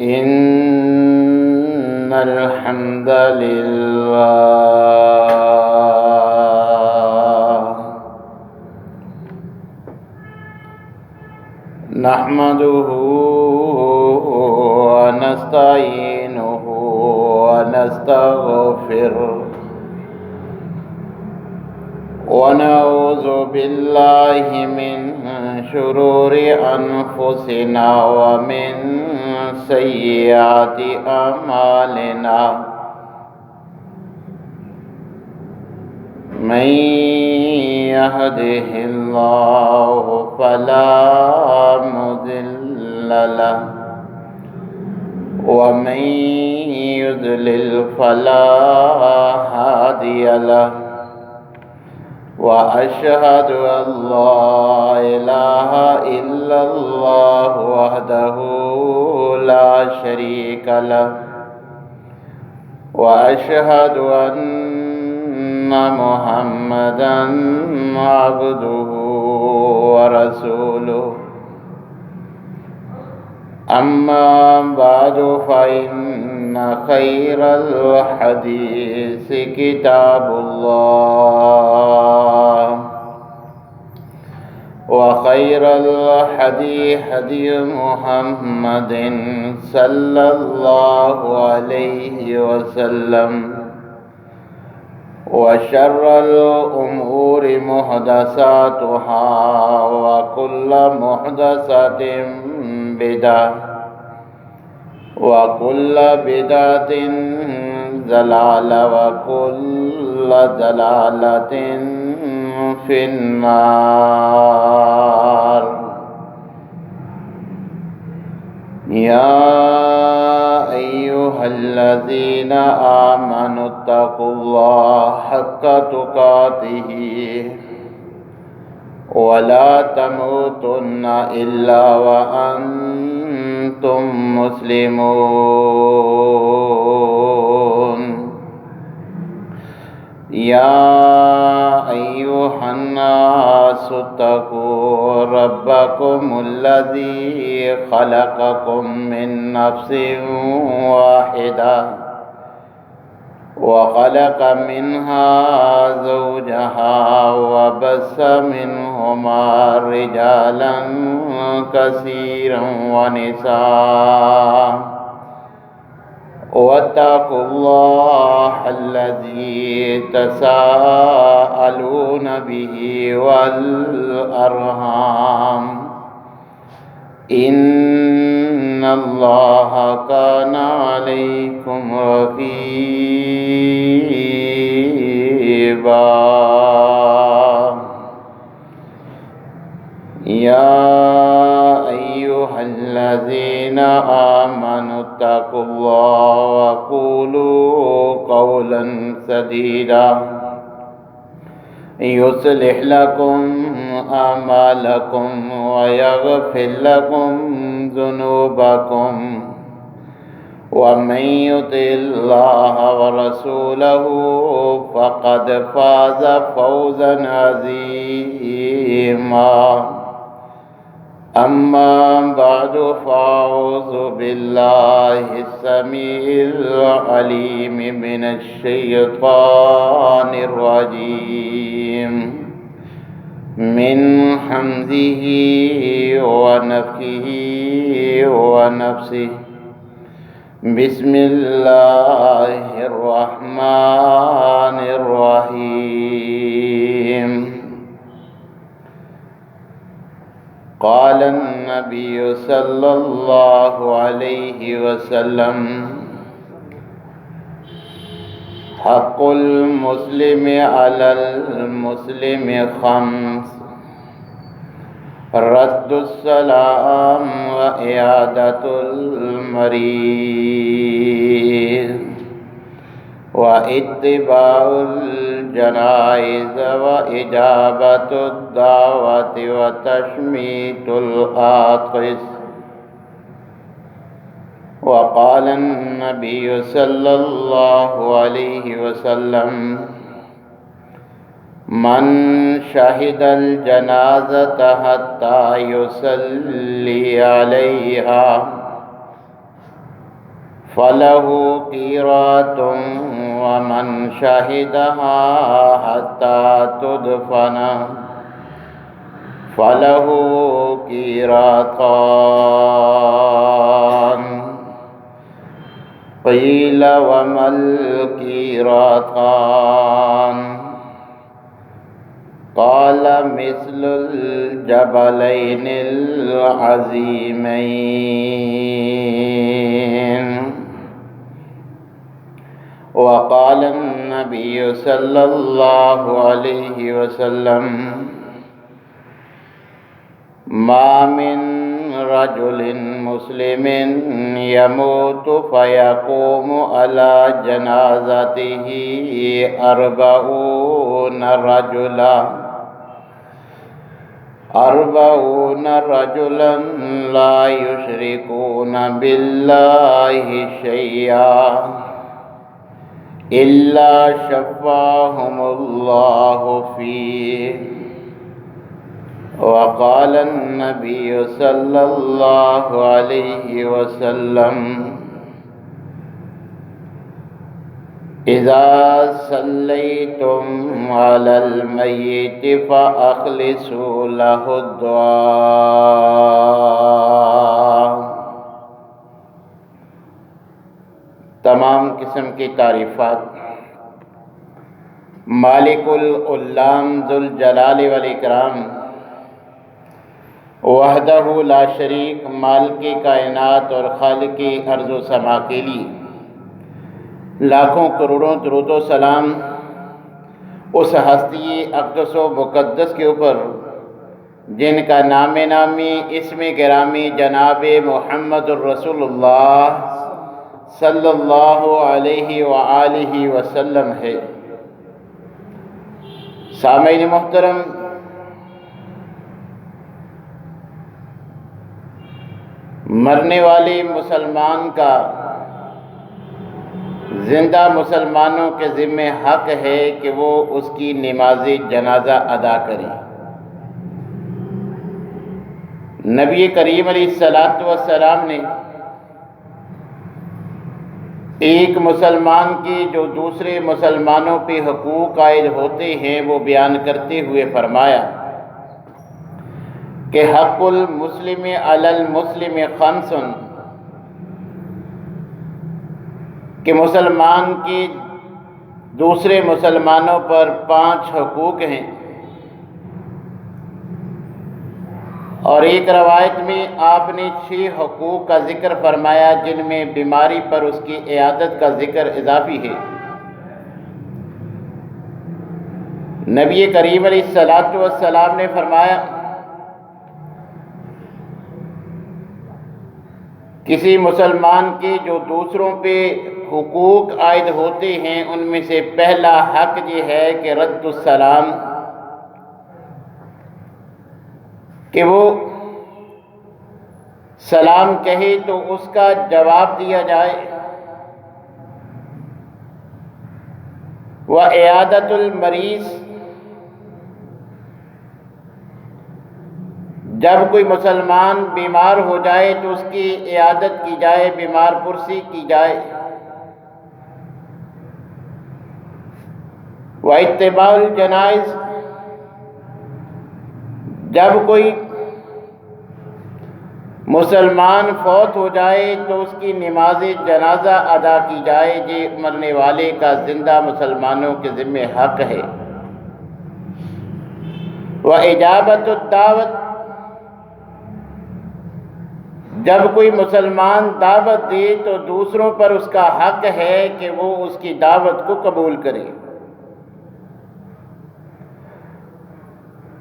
إن الحمد لله نحمده ونستعينه ونستغفره ونعوذ بالله من شرور أنفسنا ومن سيئات أعمالنا من يهده الله فلا مضل له ومن يضلل فلا هادي له وأشهد أن لا إله إلا الله وحده لا شريك له وأشهد أن محمدا عبده ورسوله أما بعد فإن خير الحديث كتاب الله وخير الهدي هدي محمد صلى الله عليه وسلم وشر الأمور محدثاتها وكل محدثة بدعة وكل بدعة ضلالة وكل ضلالة في النار. يا أيها الذين آمنوا اتقوا الله حق تقاته ولا تموتن إلا وأنتم مسلمون. يا أيها الناس اتقوا ربكم الذي خلقكم من نفس واحدة وخلق منها زوجها وبث منهما رجالا كثيرا ونساء واتقوا الله الذي تساءلون به والأرحام إن الله كان عليكم رقيبا. يا أيها الذين آمنوا اتقوا الله وقولوا قولا سديدا يصلح لكم أعمالكم ويغفر لكم ذنوبكم ومن يطع الله ورسوله فقد فاز فوزا عظيما. أما بعد فأعوذ بالله السميع العليم من الشيطان الرجيم من حمزه ونفخه ونفسه. بسم الله الرحمن الرحيم. قال النبي صلى الله عليه وسلم حق المسلم على المسلم خمس: رد السلام وعيادة المريض واتباع الجنائز وإجابة الدعوة وتشميت العاطس. وقال النبي صلى الله عليه وسلم من شهد الجنازة حتى يصلي عليها فله قيراط ومن شهدها حتى تدفن فله قيراطان قيل وما القيراطان قال مثل الجبلين العظيمين وقال النبي صلى الله عليه وسلم ما من رجل مسلم يموت فيقوم على جنازته 40 رجلا لا يشركون بالله شيئا إلا شفاهم الله فيه وقال النبي صلى الله عليه وسلم إذا صليتم على الميت فأخلصوا له الدعاء۔ تمام قسم کی تعریفات مالک العلام ذوالجلال والاکرام وحدہ لا شریک مالک کائنات اور خالق ارض و سما کے لیے لاکھوں کروڑوں درود و سلام اس ہستی اقدس و مقدس کے اوپر جن کا نام نامی اسم گرامی جناب محمد الرسول اللہ صلی اللہ علیہ وآلہ وسلم ہے۔ سامعین محترم، مرنے والے مسلمان کا زندہ مسلمانوں کے ذمہ حق ہے کہ وہ اس کی نماز جنازہ ادا کریں۔ نبی کریم علیہ السلام نے ایک مسلمان کی جو دوسرے مسلمانوں پہ حقوق عائد ہوتے ہیں وہ بیان کرتے ہوئے فرمایا کہ حق المسلم علی المسلم خمس، کہ مسلمان کی دوسرے مسلمانوں پر 5 حقوق ہیں، اور ایک روایت میں آپ نے 6 حقوق کا ذکر فرمایا جن میں بیماری پر اس کی عیادت کا ذکر اضافی ہے۔ نبی کریم علیہ السلام نے فرمایا کسی مسلمان کے جو دوسروں پہ حقوق عائد ہوتے ہیں ان میں سے پہلا حق یہ ہے کہ رد السلام، کہ وہ سلام کہے تو اس کا جواب دیا جائے، وعیادت المریض، جب کوئی مسلمان بیمار ہو جائے تو اس کی عیادت کی جائے، بیمار پرسی کی جائے، واتباع الجنائز، جب کوئی مسلمان فوت ہو جائے تو اس کی نماز جنازہ ادا کی جائے، یہ مرنے والے کا زندہ مسلمانوں کے ذمہ حق ہے۔ واجابت الدعوت، جب کوئی مسلمان دعوت دے تو دوسروں پر اس کا حق ہے کہ وہ اس کی دعوت کو قبول کرے۔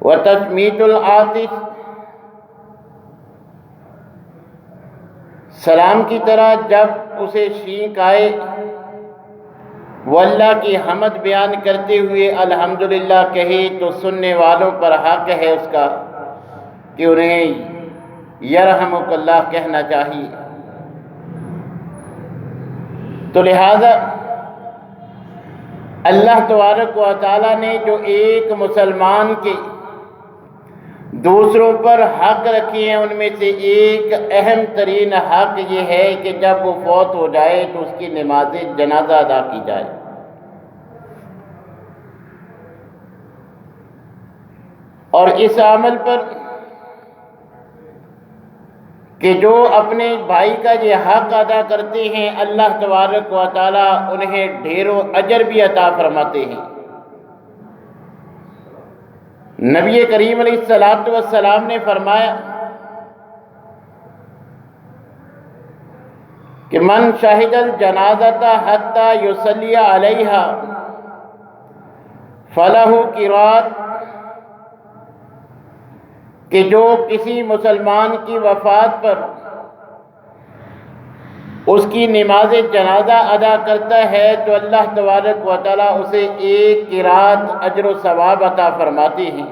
وتشمیت العاطس، سلام کی طرح جب اسے چھینک آئے وہ اللہ کی حمد بیان کرتے ہوئے الحمدللہ کہے تو سننے والوں پر حق ہے اس کا کہ انہیں یرحمک اللہ کہنا چاہیے۔ تو لہذا اللہ تبارک و تعالیٰ نے جو ایک مسلمان کے دوسروں پر حق رکھے ہیں، ان میں سے ایک اہم ترین حق یہ ہے کہ جب وہ فوت ہو جائے تو اس کی نماز جنازہ ادا کی جائے۔ اور اس عمل پر کہ جو اپنے بھائی کا یہ حق ادا کرتے ہیں، اللہ تبارک و تعالی انہیں ڈھیروں اجر بھی عطا فرماتے ہیں۔ نبی کریم علیہ الصلوۃ والسلام نے فرمایا کہ من شہد الجنازۃ حتی یصلی علیہا فلہ قرات، کہ جو کسی مسلمان کی وفات پر اس کی نماز جنازہ ادا کرتا ہے تو اللہ تبارک و تعالیٰ اسے ایک قرات اجر و ثواب عطا فرماتے ہیں۔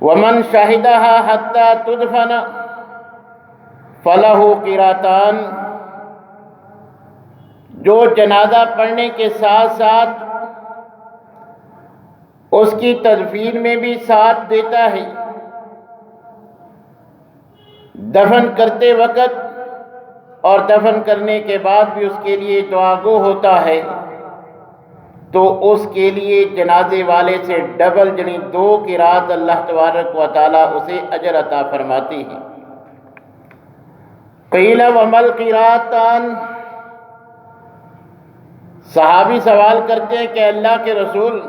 ومن شہدہا حتی تدفن فلہ قراتان، جو جنازہ پڑھنے کے ساتھ ساتھ اس کی تدفین میں بھی ساتھ دیتا ہے، دفن کرتے وقت اور دفن کرنے کے بعد بھی اس کے لیے دعا گو ہوتا ہے، تو اس کے لیے جنازے والے سے ڈبل یعنی 2 قرات اللہ تبارک و تعالیٰ اسے اجر عطا فرماتی ہیں۔ قیل ومل قراتان، صحابی سوال کرتے ہیں کہ اللہ کے رسول،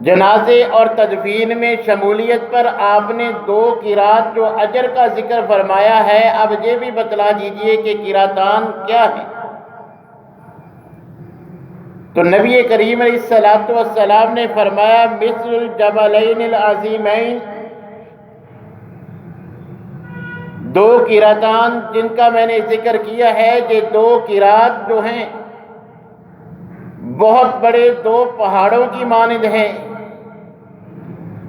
جنازے اور تدفین میں شمولیت پر آپ نے 2 قرات جو اجر کا ذکر فرمایا ہے، اب یہ بھی بتلا دیجئے کہ قراتان کیا ہے؟ تو نبی کریم علیہ الصلوۃ والسلام نے فرمایا مثل الجبلین العظیمین، 2 قراتان جن کا میں نے ذکر کیا ہے، یہ 2 قرات جو ہیں بہت بڑے 2 پہاڑوں کی مانند ہیں۔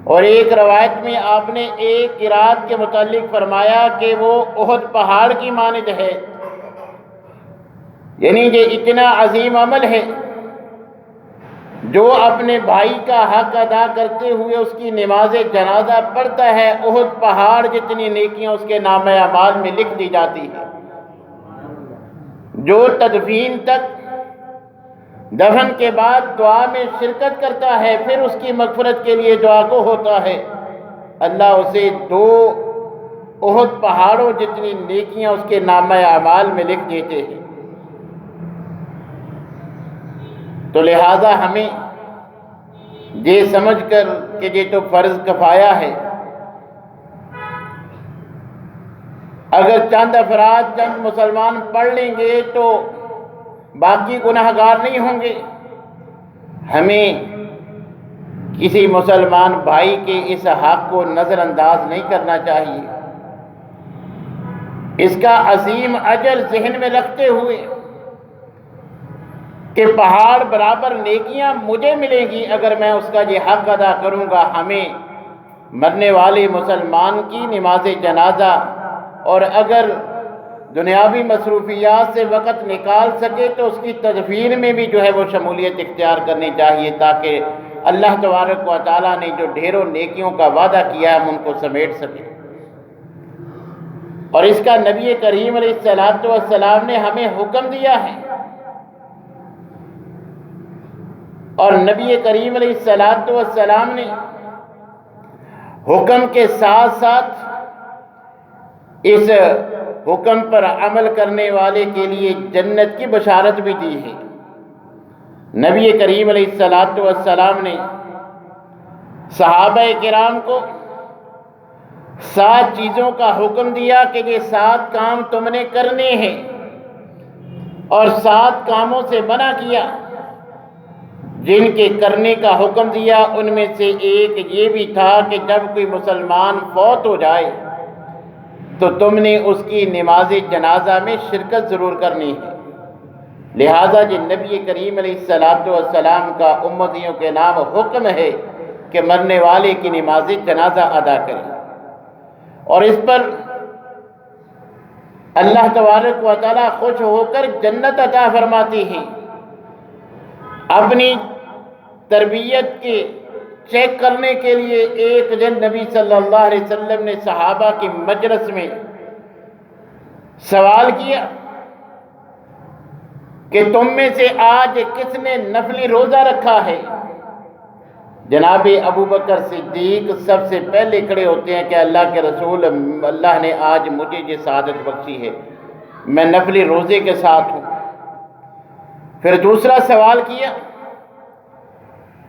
اور ایک روایت میں آپ نے ایک قرات کے متعلق فرمایا کہ وہ احد پہاڑ کی مانند ہے، یعنی یہ اتنا عظیم عمل ہے، جو اپنے بھائی کا حق ادا کرتے ہوئے اس کی نماز جنازہ پڑھتا ہے، احد پہاڑ جتنی نیکیاں اس کے نامہ اعمال میں لکھ دی جاتی ہیں۔ جو تدفین تک، دفن کے بعد دعا میں شرکت کرتا ہے، پھر اس کی مغفرت کے لیے دعا گو ہوتا ہے، اللہ اسے 2 احد پہاڑوں جتنی نیکیاں اس کے نامہ اعمال میں لکھ دیتے ہیں۔ تو لہذا ہمیں یہ سمجھ کر کہ یہ تو فرض کفایہ ہے، اگر چند افراد چند مسلمان پڑھ لیں گے تو باقی گناہگار نہیں ہوں گے، ہمیں کسی مسلمان بھائی کے اس حق کو نظر انداز نہیں کرنا چاہیے۔ اس کا عظیم اجر ذہن میں رکھتے ہوئے کہ پہاڑ برابر نیکیاں مجھے ملیں گی اگر میں اس کا یہ حق ادا کروں گا، ہمیں مرنے والے مسلمان کی نماز جنازہ، اور اگر دنیاوی مصروفیات سے وقت نکال سکے تو اس کی تدفین میں بھی جو ہے وہ شمولیت اختیار کرنی چاہیے، تاکہ اللہ تبارک و تعالیٰ نے جو ڈھیروں نیکیوں کا وعدہ کیا ہے ہم ان کو سمیٹ سکیں۔ اور اس کا نبی کریم علیہ الصلوۃ والسلام نے ہمیں حکم دیا ہے، اور نبی کریم علیہ الصلوۃ والسلام نے حکم کے ساتھ ساتھ اس حکم پر عمل کرنے والے کے لیے جنت کی بشارت بھی دی ہے۔ نبی کریم علیہ الصلوۃ والسلام نے صحابہ کرام کو 7 چیزوں کا حکم دیا کہ یہ 7 کام تم نے کرنے ہیں، اور 7 کاموں سے منع کیا جن کے کرنے کا حکم دیا۔ ان میں سے ایک یہ بھی تھا کہ جب کوئی مسلمان فوت ہو جائے تو تم نے اس کی نماز جنازہ میں شرکت ضرور کرنی ہے۔ لہذا یہ نبی کریم علیہ الصلوۃ والسلام کا امتیوں کے نام حکم ہے کہ مرنے والے کی نماز جنازہ ادا کریں، اور اس پر اللہ تبارک و تعالیٰ خوش ہو کر جنت عطا فرماتی ہیں۔ اپنی تربیت کے چیک کرنے کے لیے ایک دن نبی صلی اللہ علیہ وسلم نے صحابہ کی مجلس میں سوال کیا کہ تم میں سے آج کس نے نفلی روزہ رکھا ہے؟ جناب ابو بکر صدیق سب سے پہلے کھڑے ہوتے ہیں کہ اللہ کے رسول، اللہ نے آج مجھے یہ سعادت بخشی ہے، میں نفلی روزے کے ساتھ ہوں۔ پھر دوسرا سوال کیا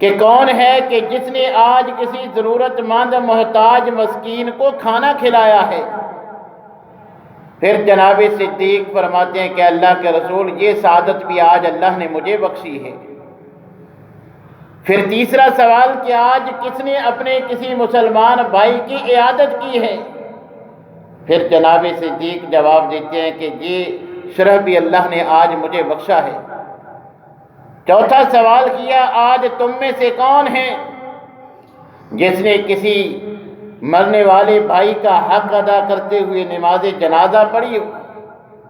کہ کون ہے کہ جس نے آج کسی ضرورت مند محتاج مسکین کو کھانا کھلایا ہے؟ پھر جناب صدیق فرماتے ہیں کہ اللہ کے رسول، یہ سعادت بھی آج اللہ نے مجھے بخشی ہے۔ پھر تیسرا سوال کہ آج کس نے اپنے کسی مسلمان بھائی کی عیادت کی ہے؟ پھر جناب صدیق جواب دیتے ہیں کہ یہ شرف بھی اللہ نے آج مجھے بخشا ہے۔ چوتھا سوال کیا، آج تم میں سے کون ہے جس نے کسی مرنے والے بھائی کا حق ادا کرتے ہوئے نماز جنازہ پڑھی ہو؟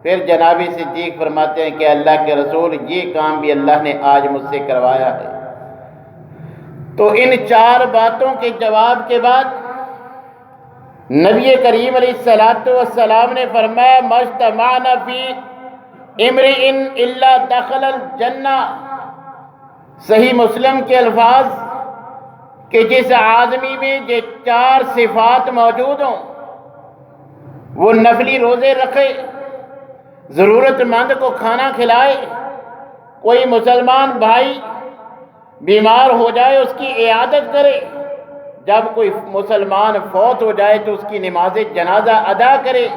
پھر جناب صدیق فرماتے ہیں کہ اللہ کے رسول، یہ کام بھی اللہ نے آج مجھ سے کروایا ہے۔ تو ان چار باتوں کے جواب کے بعد نبی کریم علیہ السلام نے فرمایا مجتمعنا فی امرئ الا دخل الجنہ۔ صحیح مسلم کے الفاظ کہ جس آدمی میں یہ چار صفات موجود ہوں، وہ نفلی روزے رکھے، ضرورت مند کو کھانا کھلائے، کوئی مسلمان بھائی بیمار ہو جائے اس کی عیادت کرے، جب کوئی مسلمان فوت ہو جائے تو اس کی نماز جنازہ ادا کرے،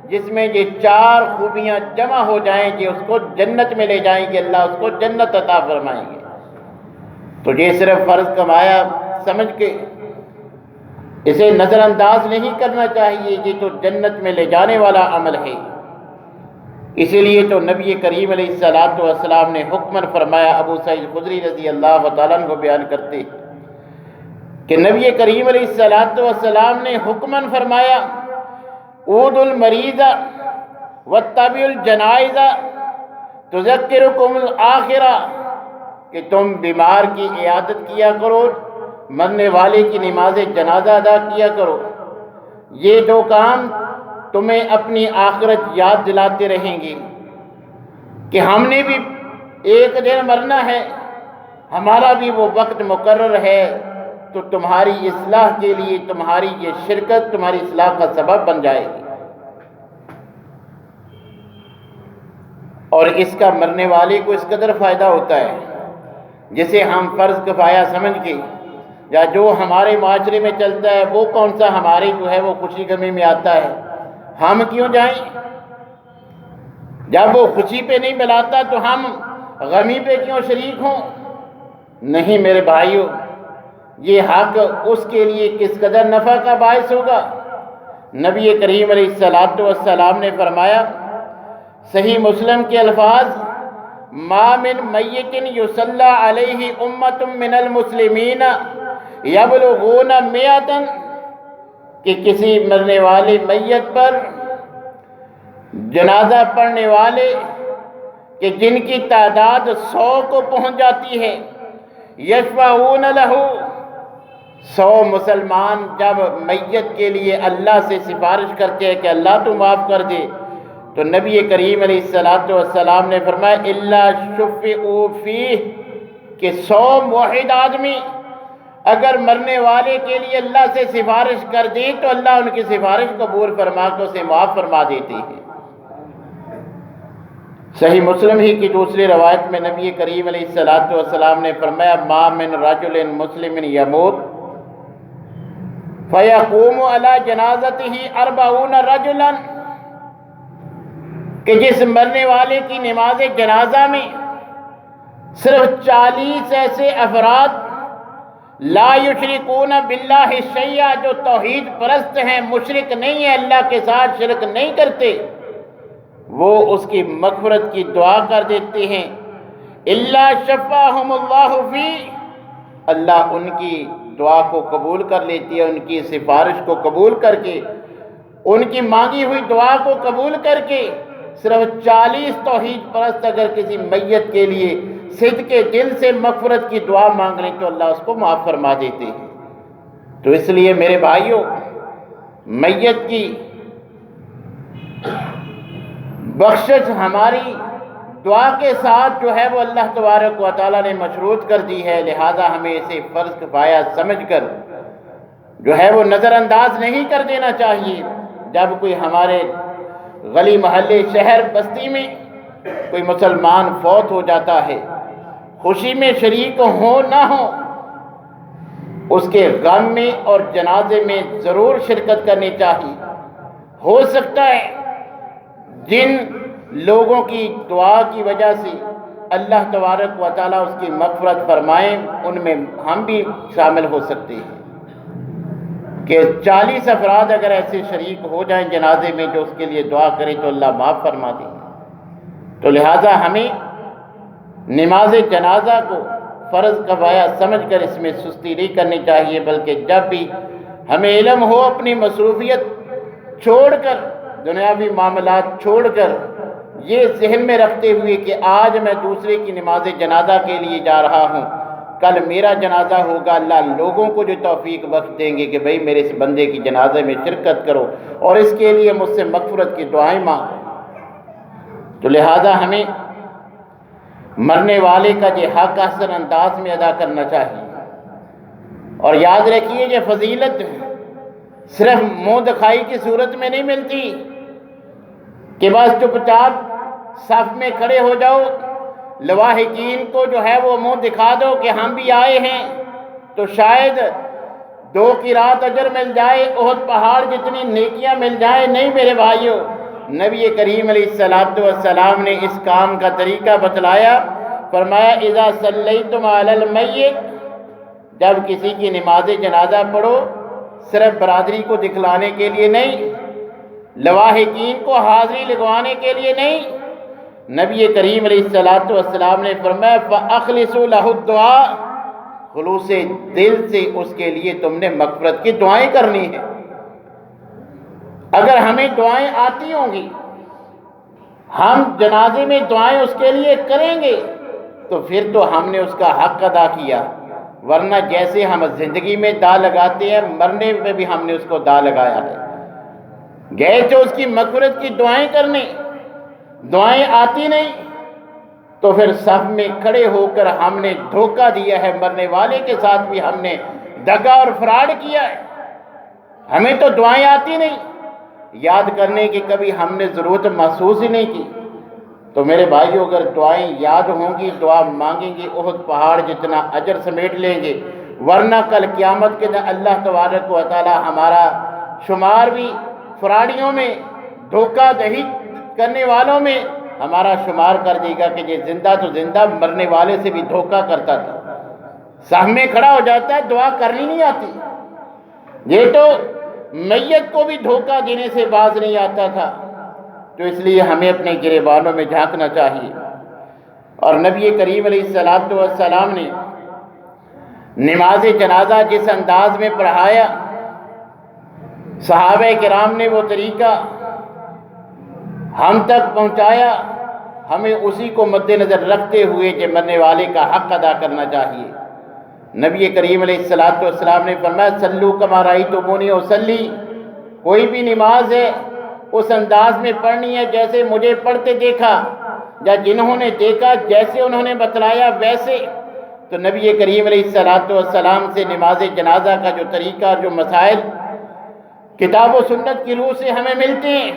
جس میں یہ چار خوبیاں جمع ہو جائیں کہ اس کو جنت میں لے جائیں گے، اللہ اس کو جنت عطا فرمائیں گے۔ تو یہ صرف فرض کمایا سمجھ کے اسے نظر انداز نہیں کرنا چاہیے، یہ تو جنت میں لے جانے والا عمل ہے۔ اسی لیے تو نبی کریم علیہ السلام نے حکماً فرمایا، ابو سعید خدری رضی اللہ تعالیٰ عنہ کو بیان کرتے کہ نبی کریم علیہ السلام نے حکماً فرمایا عود المریض واتبعوا الجنائز تذکرکم الآخرہ، کہ تم بیمار کی عیادت کیا کرو، مرنے والے کی نماز جنازہ ادا کیا کرو، یہ دو کام تمہیں اپنی آخرت یاد دلاتے رہیں گے کہ ہم نے بھی ایک دن مرنا ہے، ہمارا بھی وہ وقت مقرر ہے، تو تمہاری اصلاح کے لیے تمہاری یہ شرکت تمہاری اصلاح کا سبب بن جائے گی۔ اور اس کا مرنے والے کو اس قدر فائدہ ہوتا ہے جسے ہم فرض کفایہ سمجھ کے یا جو ہمارے معاشرے میں چلتا ہے وہ کون سا ہمارے جو ہے وہ خوشی غمی میں آتا ہے، ہم کیوں جائیں؟ جب وہ خوشی پہ نہیں بلاتا تو ہم غمی پہ کیوں شریک ہوں؟ نہیں میرے بھائیو، یہ حق اس کے لیے کس قدر نفع کا باعث ہوگا۔ نبی کریم علیہ السلام نے فرمایا، صحیح مسلم کے الفاظ، ما من میت یصلی علیہ امت من المسلمین یبلغون مئۃ، کہ کسی مرنے والے میت پر جنازہ پڑھنے والے کہ جن کی تعداد 100 کو پہنچ جاتی ہے، یشفعون لہ، 100 مسلمان جب میت کے لیے اللہ سے سفارش کرتے ہیں کہ اللہ تو معاف کر دے، تو نبی کریم علیہ السلام نے فرمایا الا شفعوا فیہ، کہ 100 موحد آدمی اگر مرنے والے کے لیے اللہ سے سفارش کر دی تو اللہ ان کی سفارش قبول فرما کے اسے معاف فرما دیتی ہے۔ صحیح مسلم ہی کی دوسری روایت میں نبی کریم علیہ السلام نے فرمایا، ما من رجل مسلم یموت فیقوم علی جنازتہ 40 رجلا، کہ جس مرنے والے کی نماز جنازہ میں صرف 40 ایسے افراد لا یشرکون باللہ شیئا، جو توحید پرست ہیں، مشرک نہیں ہیں، اللہ کے ساتھ شرک نہیں کرتے، وہ اس کی مغفرت کی دعا کر دیتے ہیں، الا شفاہم اللہ فی، اللہ ان کی دعا کو قبول کر لیتی ہے، ان کی سفارش کو قبول کر کے، ان کی مانگی ہوئی دعا کو قبول کر کے۔ صرف 40 توحید پرست اگر کسی میت کے لیے صدق کے دل سے مغفرت کی دعا مانگ لیں تو اللہ اس کو معاف فرما دیتے ہیں۔ تو اس لیے میرے بھائیوں، میت کی بخشش ہماری دعا کے ساتھ جو ہے وہ اللہ تبارک و تعالیٰ نے مشروط کر دی ہے، لہذا ہمیں اسے فرض کفایہ سمجھ کر جو ہے وہ نظر انداز نہیں کر دینا چاہیے۔ جب کوئی ہمارے گلی محلے شہر بستی میں کوئی مسلمان فوت ہو جاتا ہے، خوشی میں شریک ہو نہ ہو، اس کے غم میں اور جنازے میں ضرور شرکت کرنی چاہیے۔ ہو سکتا ہے جن لوگوں کی دعا کی وجہ سے اللہ تبارک و تعالیٰ اس کی مغفرت فرمائیں، ان میں ہم بھی شامل ہو سکتے ہیں کہ 40 افراد اگر ایسے شریک ہو جائیں جنازے میں جو اس کے لیے دعا کریں تو اللہ معاف فرما دیں۔ تو لہٰذا ہمیں نماز جنازہ کو فرض کفایہ سمجھ کر اس میں سستی نہیں کرنی چاہیے، بلکہ جب بھی ہمیں علم ہو اپنی مصروفیت چھوڑ کر، دنیاوی معاملات چھوڑ کر، یہ ذہن میں رکھتے ہوئے کہ آج میں دوسرے کی نماز جنازہ کے لیے جا رہا ہوں، کل میرا جنازہ ہوگا، اللہ لوگوں کو جو توفیق بخش دیں گے کہ بھئی میرے اس بندے کی جنازے میں شرکت کرو اور اس کے لیے مجھ سے مغفرت کی دعائیں مانگو۔ تو لہذا ہمیں مرنے والے کا یہ حق احسن انداز میں ادا کرنا چاہیے۔ اور یاد رکھیے یہ فضیلت صرف منہ دکھائی کی صورت میں نہیں ملتی کہ بس چپ چاپ صف میں کھڑے ہو جاؤ، لواحقین کو جو ہے وہ منہ دکھا دو کہ ہم بھی آئے ہیں تو شاید 2 کی رات اجر مل جائے، احد پہاڑ جتنی نیکیاں مل جائیں۔ نہیں میرے بھائیوں، نبی کریم علیہ السلام نے اس کام کا طریقہ بتلایا، فرمایا اذا صلیتم علی المیت، جب کسی کی نماز جنازہ پڑھو صرف برادری کو دکھلانے کے لیے نہیں، لواحقین کو حاضری لگوانے کے لیے نہیں، نبی کریم علیہ السلام نے فرمایا فَأَخْلِصُوا لَهُ الدُّعَاء، خلوص دل سے اس کے لیے تم نے مغفرت کی دعائیں کرنی ہیں۔ اگر ہمیں دعائیں آتی ہوں گی، ہم جنازے میں دعائیں اس کے لیے کریں گے تو پھر تو ہم نے اس کا حق ادا کیا، ورنہ جیسے ہم زندگی میں دا لگاتے ہیں مرنے میں بھی ہم نے اس کو دا لگایا ہے۔ گئے تو اس کی مغفرت کی دعائیں کرنے، دعائیں آتی نہیں تو پھر صف میں کھڑے ہو کر ہم نے دھوکہ دیا ہے، مرنے والے کے ساتھ بھی ہم نے دغا اور فراڈ کیا ہے۔ ہمیں تو دعائیں آتی نہیں، یاد کرنے کی کبھی ہم نے ضرورت محسوس ہی نہیں کی۔ تو میرے بھائیو، اگر دعائیں یاد ہوں گی، دعا مانگیں گے، احد پہاڑ جتنا اجر سمیٹ لیں گے، ورنہ کل قیامت کے دن اللہ تبارک و تعالی ہمارا شمار بھی فراڈیوں میں، دھوکہ دہی کرنے والوں میں ہمارا شمار کر دے گا کہ یہ زندہ تو زندہ مرنے والے سے بھی دھوکہ کرتا تھا، صف میں کھڑا ہو جاتا ہے، دعا کرنی نہیں آتی۔ یہ تو میت کو بھی دھوکہ دینے سے باز نہیں آتا تھا۔ تو اس لیے ہمیں اپنے گریبانوں میں جھانکنا چاہیے۔ اور نبی کریم علیہ السلام نے نماز جنازہ جس انداز میں پڑھایا، صحابہ کرام نے وہ طریقہ ہم تک پہنچایا، ہمیں اسی کو مد نظر رکھتے ہوئے کہ مرنے والے کا حق ادا کرنا چاہیے۔ نبی کریم علیہ السلام نے فرمایا صلو کما رأیتمونی اصلی، کوئی بھی نماز ہے اس انداز میں پڑھنی ہے جیسے مجھے پڑھتے دیکھا، یا جنہوں نے دیکھا جیسے انہوں نے بتلایا ویسے۔ تو نبی کریم علیہ السلام سے نماز جنازہ کا جو طریقہ، جو مسائل کتاب و سنت کی روح سے ہمیں ملتے ہیں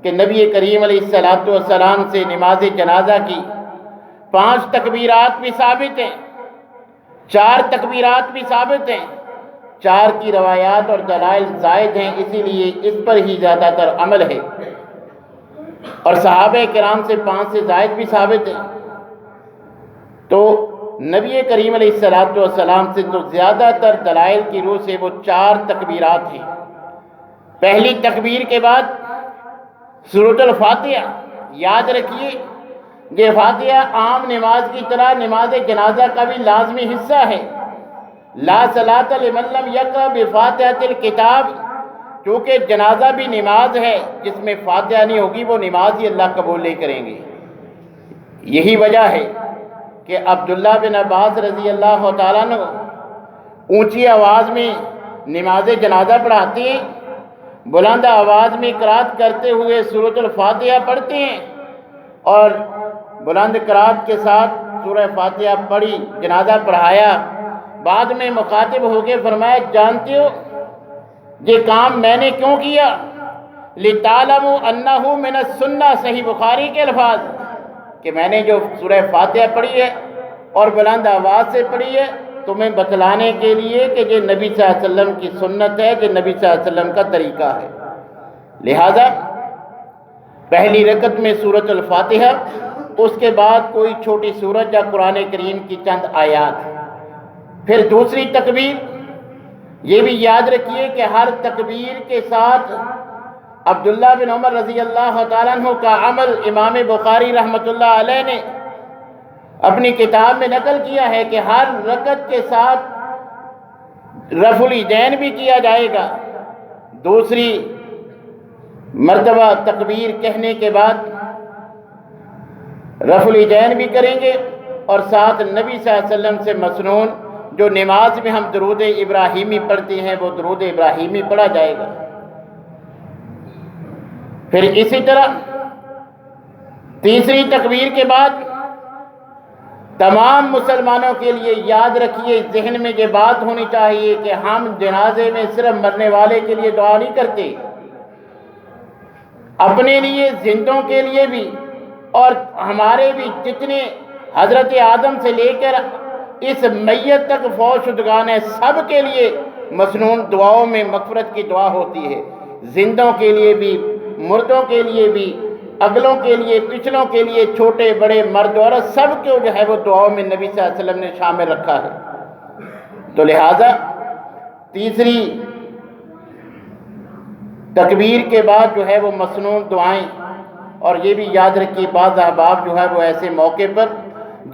کہ نبی کریم علیہ السلام سے نماز جنازہ کی 5 تکبیرات بھی ثابت ہیں، 4 تکبیرات بھی ثابت ہیں، 4 کی روایات اور دلائل زائد ہیں، اسی لیے اس پر ہی زیادہ تر عمل ہے، اور صحابہ کرام سے 5 سے زائد بھی ثابت ہیں۔ تو نبی کریم علیہ السلام سے تو زیادہ تر دلائل کی روح سے وہ 4 تکبیرات ہیں۔ پہلی تکبیر کے بعد سورۃ الفاتحہ، یاد رکھیے یہ فاتحہ عام نماز کی طرح نماز جنازہ کا بھی لازمی حصہ ہے۔ لا صلاۃ لمن لم یقرأ بفاتحۃ الکتاب، کیونکہ جنازہ بھی نماز ہے، جس میں فاتحہ نہیں ہوگی وہ نماز ہی اللہ قبول نہیں کریں گے۔ یہی وجہ ہے کہ عبداللہ بن عباس رضی اللہ تعالیٰ عنہ اونچی آواز میں نماز جنازہ پڑھاتے ہیں، بلند آواز میں قرات کرتے ہوئے سورۃ الفاتحہ پڑھتے ہیں، اور بلند قرات کے ساتھ سورہ فاتحہ پڑھی، جنازہ پڑھایا۔ بعد میں مخاطب ہو کے فرمایا، جانتے ہو یہ کام میں نے کیوں کیا؟ لِتَعْلَمُوا أَنَّهُ مِنَ السُّنَّةِ، صحیح بخاری کے الفاظ کہ میں نے جو سورہ فاتحہ پڑھی ہے اور بلند آواز سے پڑھی ہے تمہیں بتلانے کے لیے کہ یہ نبی صلی اللہ علیہ وسلم کی سنت ہے، یہ نبی صلی اللہ علیہ وسلم کا طریقہ ہے۔ لہذا پہلی رکعت میں سورۃ الفاتحہ، اس کے بعد کوئی چھوٹی سورت یا قرآن کریم کی چند آیات، پھر دوسری تکبیر۔ یہ بھی یاد رکھیے کہ ہر تکبیر کے ساتھ عبداللہ بن عمر رضی اللہ تعالیٰ عنہ کا عمل امام بخاری رحمۃ اللہ علیہ نے اپنی کتاب میں نقل کیا ہے کہ ہر رکعت کے ساتھ رفع الیدین بھی کیا جائے گا۔ دوسری مرتبہ تکبیر کہنے کے بعد رفع الیدین بھی کریں گے، اور ساتھ نبی صلی اللہ علیہ وسلم سے مسنون جو نماز میں ہم درود ابراہیمی پڑھتے ہیں وہ درود ابراہیمی پڑھا جائے گا۔ پھر اسی طرح تیسری تکبیر کے بعد تمام مسلمانوں کے لیے یاد رکھیے، ذہن میں یہ بات ہونی چاہیے کہ ہم جنازے میں صرف مرنے والے کے لیے دعا نہیں کرتے، اپنے لیے، زندوں کے لیے بھی، اور ہمارے بھی جتنے حضرت آدم سے لے کر اس میت تک فوت شدگان ہیں، سب کے لیے مسنون دعاؤں میں مغفرت کی دعا ہوتی ہے، زندوں کے لیے بھی، مردوں کے لیے بھی، اگلوں کے لیے، پچھلوں کے لیے، چھوٹے بڑے مرد عورت سب کو جو ہے وہ دعاؤں میں نبی صلی اللہ علیہ وسلم نے شامل رکھا ہے۔ تو لہٰذا تیسری تکبیر کے بعد جو ہے وہ مسنون دعائیں، اور یہ بھی یاد رکھیے بعض احباب جو ہے وہ ایسے موقع پر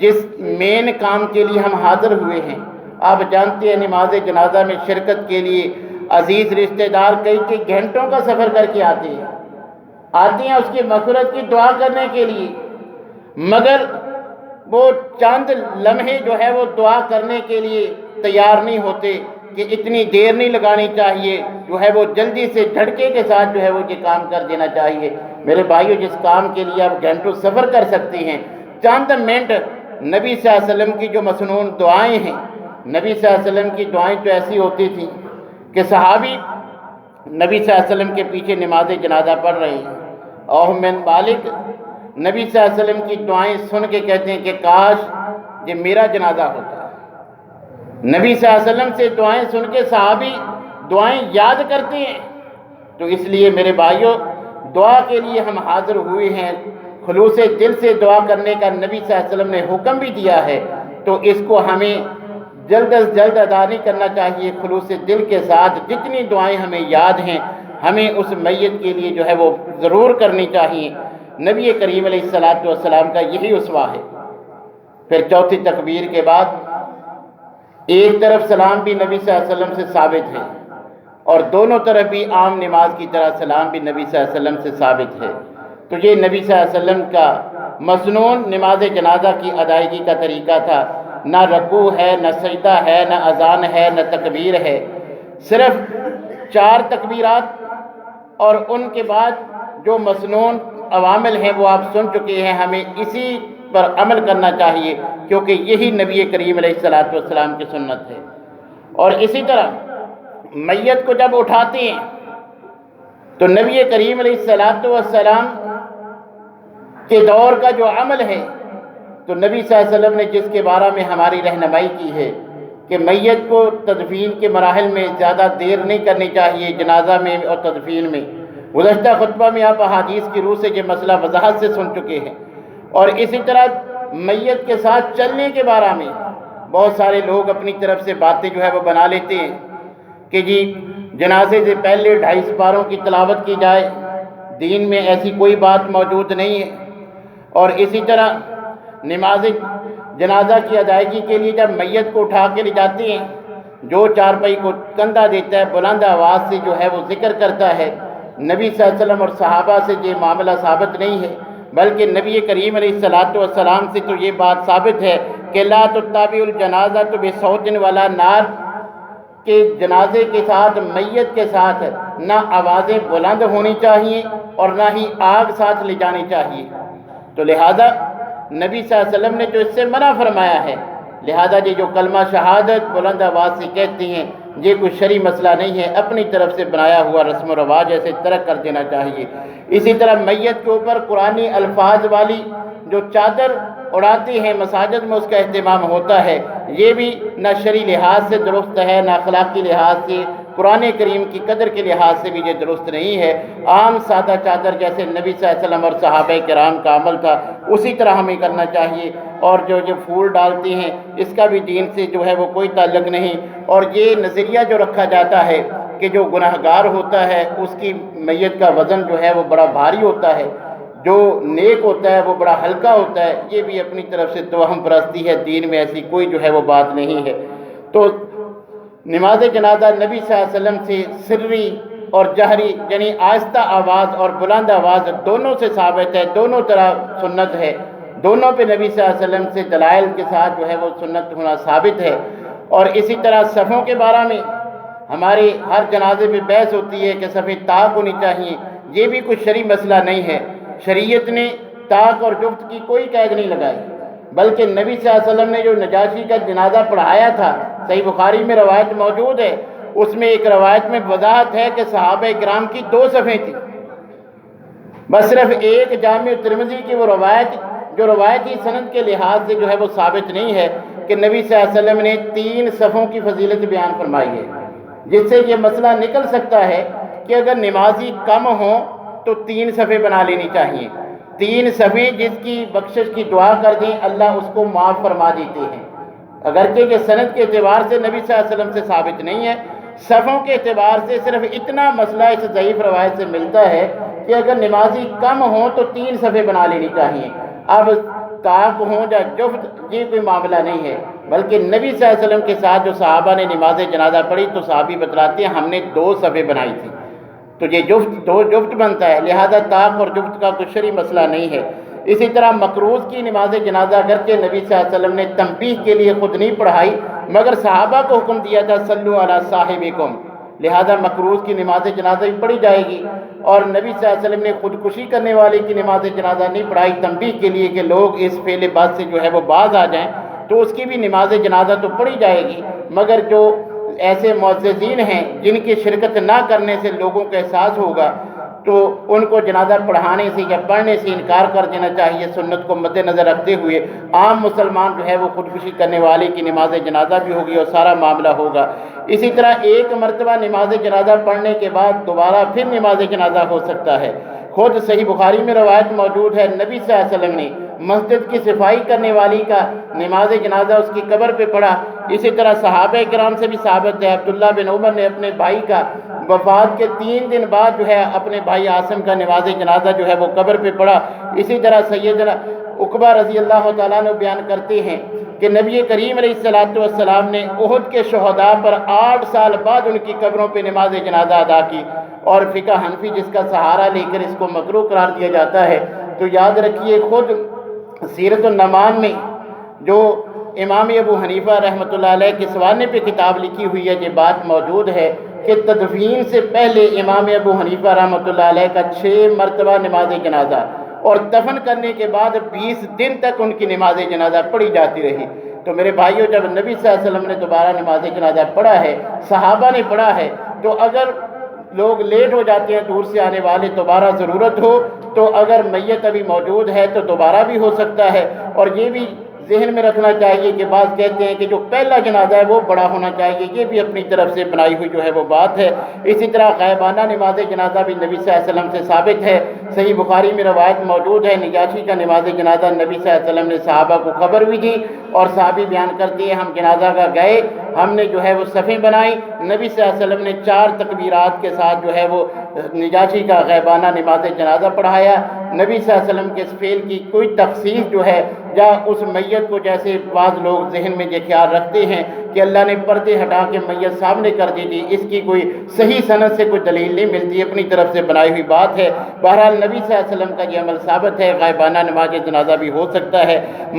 جس مین کام کے لیے ہم حاضر ہوئے ہیں، آپ جانتے ہیں نماز جنازہ میں شرکت کے لیے عزیز رشتہ دار کئی گھنٹوں کا سفر کر کے آتے ہیں اس کی مغفرت کی دعا کرنے کے لیے، مگر وہ چند لمحے جو ہے وہ دعا کرنے کے لیے تیار نہیں ہوتے کہ اتنی دیر نہیں لگانی چاہیے، جو ہے وہ جلدی سے جھٹکے کے ساتھ جو ہے وہ یہ کام کر دینا چاہیے۔ میرے بھائیو، جس کام کے لیے آپ گھنٹوں سفر کر سکتے ہیں، چند منٹ نبی صلی اللہ علیہ وسلم کی جو مسنون دعائیں ہیں، نبی صلی اللہ علیہ وسلم کی دعائیں تو ایسی ہوتی تھیں کہ صحابی نبی صلی اللہ علیہ وسلم کے پیچھے نماز جنازہ پڑھ رہے ہیں، اوہ من مالک نبی صلی اللہ علیہ وسلم کی دعائیں سن کے کہتے ہیں کہ کاش یہ میرا جنازہ ہوتا۔ نبی صلی اللہ علیہ وسلم سے دعائیں سن کے صحابی دعائیں یاد کرتے ہیں۔ تو اس لیے میرے بھائیوں، دعا کے لیے ہم حاضر ہوئے ہیں، خلوص دل سے دعا کرنے کا نبی صلی اللہ علیہ وسلم نے حکم بھی دیا ہے، تو اس کو ہمیں جلد از جلد ادا نہیں کرنا چاہیے، خلوص دل کے ساتھ جتنی دعائیں ہمیں یاد ہیں ہمیں اس میت کے لیے جو ہے وہ ضرور کرنی چاہیے۔ نبی کریم علیہ السلام کا یہی اسوہ ہے۔ پھر چوتھی تکبیر کے بعد ایک طرف سلام بھی نبی صلی اللہ علیہ وسلم سے ثابت ہے، اور دونوں طرف بھی عام نماز کی طرح سلام بھی نبی صلی اللہ علیہ وسلم سے ثابت ہے۔ تو یہ نبی صلی اللہ علیہ وسلم کا مسنون نماز جنازہ کی ادائیگی کا طریقہ تھا۔ نہ رکوع ہے، نہ سجدہ ہے، نہ اذان ہے، نہ تکبیر ہے، صرف 4 تکبیرات، اور ان کے بعد جو مسنون عوامل ہیں وہ آپ سن چکے ہیں۔ ہمیں اسی پر عمل کرنا چاہیے کیونکہ یہی نبی کریم علیہ السلام کی سنت ہے۔ اور اسی طرح میت کو جب اٹھاتے ہیں تو نبی کریم علیہ السلام کے دور کا جو عمل ہے، تو نبی صلی اللہ علیہ وسلم نے جس کے بارے میں ہماری رہنمائی کی ہے کہ میت کو تدفین کے مراحل میں زیادہ دیر نہیں کرنی چاہیے، جنازہ میں اور تدفین میں۔ گزشتہ خطبہ میں آپ احادیث کی روح سے یہ مسئلہ وضاحت سے سن چکے ہیں۔ اور اسی طرح میت کے ساتھ چلنے کے بارے میں بہت سارے لوگ اپنی طرف سے باتیں جو ہے وہ بنا لیتے ہیں کہ جی جنازے سے پہلے 2.5 سپاروں کی تلاوت کی جائے، دین میں ایسی کوئی بات موجود نہیں ہے۔ اور اسی طرح نماز جنازہ کی ادائیگی کے لیے جب میت کو اٹھا کے لے جاتے ہیں، جو چارپائی کو کندھا دیتا ہے بلند آواز سے جو ہے وہ ذکر کرتا ہے، نبی صلی اللہ علیہ وسلم اور صحابہ سے یہ معاملہ ثابت نہیں ہے، بلکہ نبی کریم علیہ السلام سے تو یہ بات ثابت ہے کہ لا تتابع الجنازۃ بصوت ولا نار، کہ جنازے کے ساتھ، میت کے ساتھ نہ آوازیں بلند ہونی چاہیے اور نہ ہی آگ ساتھ لے جانی چاہیے۔ تو لہذا نبی صلی اللہ علیہ وسلم نے جو اس سے منع فرمایا ہے، لہذا یہ جو کلمہ شہادت بلند آواز سے کہتی ہیں، یہ کوئی شرعی مسئلہ نہیں ہے، اپنی طرف سے بنایا ہوا رسم و رواج ایسے ترک کر دینا چاہیے۔ اسی طرح میت کے اوپر قرآنی الفاظ والی جو چادر اڑاتی ہیں، مساجد میں اس کا اہتمام ہوتا ہے، یہ بھی نہ شرعی لحاظ سے درست ہے، نہ اخلاقی لحاظ سے، قرآن کریم کی قدر کے لحاظ سے بھی یہ درست نہیں ہے۔ عام سادہ چادر جیسے نبی صلی اللہ علیہ وسلم اور صحابہ کرام کا عمل تھا، اسی طرح ہمیں کرنا چاہیے۔ اور جو پھول ڈالتی ہیں، اس کا بھی دین سے جو ہے وہ کوئی تعلق نہیں۔ اور یہ نظریہ جو رکھا جاتا ہے کہ جو گناہگار ہوتا ہے اس کی میت کا وزن جو ہے وہ بڑا بھاری ہوتا ہے، جو نیک ہوتا ہے وہ بڑا ہلکا ہوتا ہے، یہ بھی اپنی طرف سے توہم پرستی ہے، دین میں ایسی کوئی جو ہے وہ بات نہیں ہے۔ تو نماز جنازہ نبی صلی اللہ علیہ وسلم سے سری اور جہری، یعنی آہستہ آواز اور بلند آواز دونوں سے ثابت ہے، دونوں طرح سنت ہے، دونوں پہ نبی صلی اللہ علیہ وسلم سے دلائل کے ساتھ جو ہے وہ سنت ہونا ثابت ہے۔ اور اسی طرح صفوں کے بارے میں ہماری ہر جنازے میں بحث ہوتی ہے کہ صفیں طاق ہونی چاہیے، یہ بھی کوئی شرعی مسئلہ نہیں ہے۔ شریعت نے طاق اور جفت کی کوئی قید نہیں لگائی، بلکہ نبی صلی اللہ علیہ وسلم نے جو نجاشی کا جنازہ پڑھایا تھا، صحیح بخاری میں روایت موجود ہے، اس میں ایک روایت میں وضاحت ہے کہ صحابہ کرام کی 2 صفیں تھیں، بس صرف ایک جامع ترمذی کی وہ روایت جو روایتی سند کے لحاظ سے جو ہے وہ ثابت نہیں ہے کہ نبی صلی اللہ علیہ وسلم نے 3 صفوں کی فضیلت بیان فرمائی ہے، جس سے یہ مسئلہ نکل سکتا ہے کہ اگر نمازی کم ہوں تو 3 صفیں بنا لینی چاہیے۔ 3 صفیں جس کی بخشش کی دعا کر دیں اللہ اس کو معاف فرما دیتے ہیں، اگرچہ کہ سند کے اعتبار سے نبی صلی اللہ علیہ وسلم سے ثابت نہیں ہے۔ صفوں کے اعتبار سے صرف اتنا مسئلہ اس ضعیف روایت سے ملتا ہے کہ اگر نمازی کم ہوں تو 3 صفیں بنا لینی چاہیے۔ اب طاق ہوں یا جفت، یہ کوئی معاملہ نہیں ہے، بلکہ نبی صلی اللہ علیہ وسلم کے ساتھ جو صحابہ نے نماز جنازہ پڑھی تو صحابی بتلاتے ہیں ہم نے 2 صفیں بنائی تھی، تو یہ جفت بنتا ہے، لہذا طاق اور جفت کا کوئی شرعی مسئلہ نہیں ہے۔ اسی طرح مقروض کی نماز جنازہ اگرچہ نبی صلی اللہ علیہ وسلم نے تنبیہ کے لیے خود نہیں پڑھائی، مگر صحابہ کو حکم دیا تھا صلو علی صاحبکم، لہذا مقروض کی نماز جنازہ بھی پڑھی جائے گی۔ اور نبی صلی اللہ علیہ وسلم نے خودکشی کرنے والے کی نماز جنازہ نہیں پڑھائی تنبیہ کے لیے کہ لوگ اس فعل بد سے جو ہے وہ باز آ جائیں، تو اس کی بھی نماز جنازہ تو پڑھی جائے گی، مگر جو ایسے معززین ہیں جن کی شرکت نہ کرنے سے لوگوں کا احساس ہوگا تو ان کو جنازہ پڑھانے سے یا پڑھنے سے انکار کر دینا چاہیے، سنت کو مد نظر رکھتے ہوئے۔ عام مسلمان جو ہے وہ خودکشی کرنے والے کی نماز جنازہ بھی ہوگی اور سارا معاملہ ہوگا۔ اسی طرح ایک مرتبہ نماز جنازہ پڑھنے کے بعد دوبارہ پھر نماز جنازہ ہو سکتا ہے۔ خود صحیح بخاری میں روایت موجود ہے، نبی صلی اللہ علیہ وسلم نے مسجد کی صفائی کرنے والی کا نماز جنازہ اس کی قبر پہ پڑھا۔ اسی طرح صحابہ کرام سے بھی ثابت ہے، عبداللہ بن عمر نے اپنے بھائی کا وفات کے 3 دن بعد جو ہے اپنے بھائی عاصم کا نماز جنازہ جو ہے وہ قبر پہ پڑھا۔ اسی طرح سیدنا عقبہ رضی اللہ تعالیٰ عنہ بیان کرتے ہیں کہ نبی کریم علیہ الصلوۃ والسلام نے احد کے شہداء پر 8 سال بعد ان کی قبروں پہ نماز جنازہ ادا کی، اور فقہ حنفی جس کا سہارا لے کر اس کو مکروہ قرار دیا جاتا ہے۔ تو یاد رکھیے، خود سیرت النمان میں جو امام ابو حنیفہ رحمۃ اللہ علیہ کے سوانے پہ کتاب لکھی ہوئی ہے، یہ بات موجود ہے کہ تدفین سے پہلے امام ابو حنیفہ رحمۃ اللہ علیہ کا 6 مرتبہ نماز جنازہ، اور دفن کرنے کے بعد 20 دن تک ان کی نماز جنازہ پڑھی جاتی رہی۔ تو میرے بھائیوں، جب نبی صلی اللہ علیہ وسلم نے دوبارہ نماز جنازہ پڑھا ہے، صحابہ نے پڑھا ہے، تو اگر لوگ لیٹ ہو جاتے ہیں دور سے آنے والے، دوبارہ ضرورت ہو تو اگر میت ابھی موجود ہے تو دوبارہ بھی ہو سکتا ہے۔ اور یہ بھی ذہن میں رکھنا چاہیے کہ بعض کہتے ہیں کہ جو پہلا جنازہ ہے وہ بڑا ہونا چاہیے، یہ بھی اپنی طرف سے بنائی ہوئی جو ہے وہ بات ہے۔ اسی طرح غائبانہ نماز جنازہ بھی نبی صلی اللہ علیہ وسلم سے ثابت ہے، صحیح بخاری میں روایت موجود ہے، نجاشی کا نماز جنازہ نبی صلی اللہ علیہ وسلم نے صحابہ کو خبر بھی دی، اور صحابی بیان کرتے ہیں ہم جنازہ کا گئے، ہم نے جو ہے وہ صفیں بنائی، نبی صلی اللہ علیہ وسلم نے 4 تکبیرات کے ساتھ جو ہے وہ نجاشی کا غائبانہ نماز جنازہ پڑھایا۔ نبی صلی اللہ علیہ وسلم کے اس فعل کی کوئی تخصیص جو ہے یا اس میت کو، جیسے بعض لوگ ذہن میں یہ خیال رکھتے ہیں کہ اللہ نے پردے ہٹا کے میت سامنے کر دی تھی، اس کی کوئی صحیح سند سے کوئی دلیل نہیں ملتی، اپنی طرف سے بنائی ہوئی بات ہے۔ بہرحال نبی صلی اللہ علیہ وسلم کا یہ عمل ثابت ہے، غائبانہ نماز جنازہ بھی ہو سکتا ہے،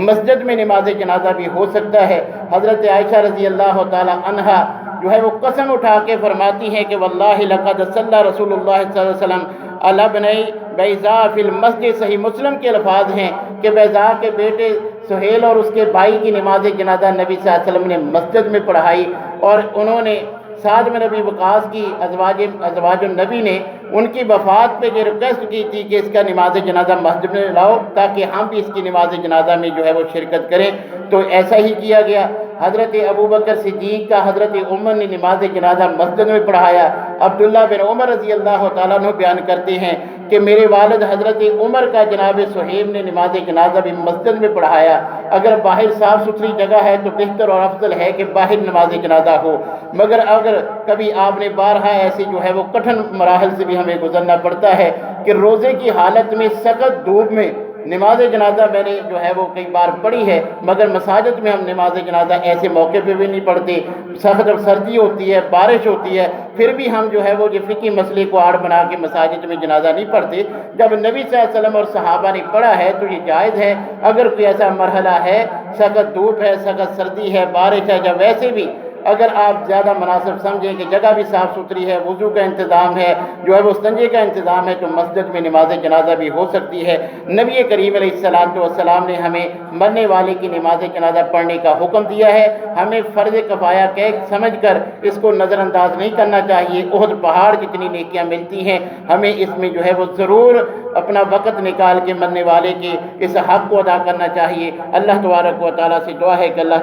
مسجد میں نماز جنازہ بھی ہو سکتا ہے۔ حضرت عائشہ رضی اللہ تعالی عنہا جو ہے وہ قسم اٹھا کے فرماتی ہیں کہ واللہ لقد صلی رسول اللہ صلی اللہ علیہ وسلم علی ابنی بیضاء فی المسجد، صحیح مسلم کے الفاظ ہیں کہ بیضاء کے بیٹے سہیل اور اس کے بھائی کی نماز جنازہ نبی صلی اللہ علیہ وسلم نے مسجد میں پڑھائی، اور انہوں نے سعد بن ابی وقاص کی ازواج النبی نے ان کی وفات پہ یہ ریکویسٹ کی تھی کہ اس کا نماز جنازہ مسجد میں لاؤ تاکہ ہم بھی اس کی نماز جنازہ میں جو ہے وہ شرکت کریں، تو ایسا ہی کیا گیا۔ حضرت ابوبکر صدیق کا حضرت عمر نے نماز جنازہ مسجد میں پڑھایا۔ عبداللہ بن عمر رضی اللہ تعالیٰ عنہ بیان کرتے ہیں کہ میرے والد حضرت عمر کا جناب صہیب نے نماز جنازہ بھی مسجد میں پڑھایا۔ اگر باہر صاف ستھری جگہ ہے تو بہتر اور افضل ہے کہ باہر نماز جنازہ ہو، مگر اگر کبھی آپ نے بارہا ایسے جو ہے وہ کٹھن مراحل سے بھی ہمیں گزرنا پڑتا ہے کہ روزے کی حالت میں سخت دھوپ میں نماز جنازہ میں نے جو ہے وہ کئی بار پڑھی ہے، مگر مساجد میں ہم نماز جنازہ ایسے موقع پہ بھی نہیں پڑھتے، سخت سردی ہوتی ہے، بارش ہوتی ہے، پھر بھی ہم جو ہے وہ یہ فقہی مسئلے کو آڑ بنا کے مساجد میں جنازہ نہیں پڑھتے۔ جب نبی صلی اللہ علیہ وسلم اور صحابہ نے پڑھا ہے تو یہ جائز ہے۔ اگر کوئی ایسا مرحلہ ہے، سخت دھوپ ہے، سخت سردی ہے، بارش ہے، جب ویسے بھی اگر آپ زیادہ مناسب سمجھیں کہ جگہ بھی صاف ستھری ہے، وضو کا انتظام ہے، جو ہے وہ استنجے کا انتظام ہے، تو مسجد میں نماز جنازہ بھی ہو سکتی ہے۔ نبی کریم علیہ السلام نے ہمیں مرنے والے کی نماز جنازہ پڑھنے کا حکم دیا ہے۔ ہمیں فرض کفایہ کہ سمجھ کر اس کو نظر انداز نہیں کرنا چاہیے۔ احد پہاڑ جتنی نیکیاں ملتی ہیں، ہمیں اس میں جو ہے وہ ضرور اپنا وقت نکال کے مرنے والے کے اس حق کو ادا کرنا چاہیے۔ اللہ تبارک و تعالیٰ سے دعا ہے کہ اللہ